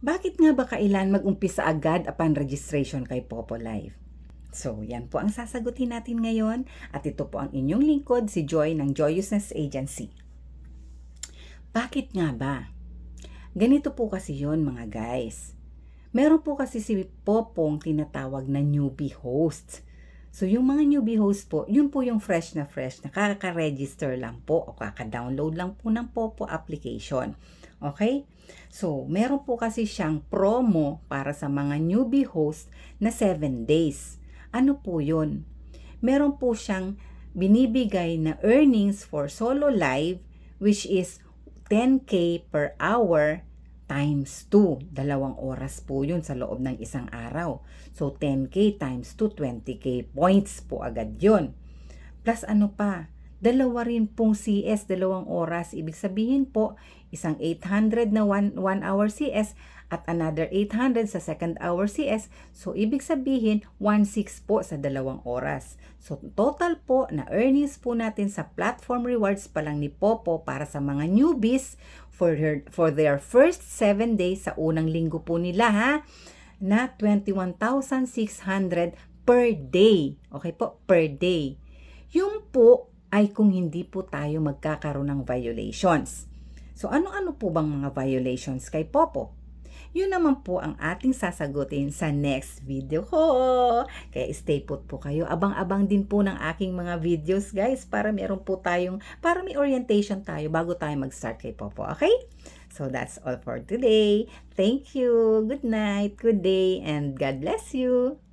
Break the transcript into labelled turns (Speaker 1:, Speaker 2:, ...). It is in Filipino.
Speaker 1: Bakit nga ba kailan mag-umpisa agad upon registration kay Popo Live? So, yan po ang sasagutin natin ngayon at ito po ang inyong lingkod, si Joy ng Joyousness Agency. Bakit nga ba? Ganito po kasi yon mga guys. Meron po kasi si Popong tinatawag na newbie host. So, yung mga newbie host po, yun po yung fresh na kaka-register lang po o kaka-download lang po ng Popo application. Okay? So, meron po kasi siyang promo para sa mga newbie host na 7 days. Ano po yun? Meron po siyang binibigay na earnings for solo live which is 10K per hour times 2. 2 oras po yun sa loob ng isang araw. So, 10K times 2, 20K points po agad yun. Plus ano pa, dalawa rin pong CS, 2 oras. Ibig sabihin po, isang 800 na 1 hour CS at another 800 sa second hour CS. So, ibig sabihin, 1.6 po sa 2 oras. So, total po na earnings po natin sa platform rewards pa lang ni Popo para sa mga newbies for their first 7 days sa unang linggo po nila na 21,600 per day. Okay po, per day. Yung po ay kung hindi po tayo magkakaroon ng violations. So, ano-ano po bang mga violations kay Popo? Yun naman po ang ating sasagutin sa next video ko. Kaya stay put po kayo. Abang-abang din po ng aking mga videos, guys, para para may orientation tayo bago tayo mag-start kay Popo. Okay? So, that's all for today. Thank you. Good night, good day, and God bless you.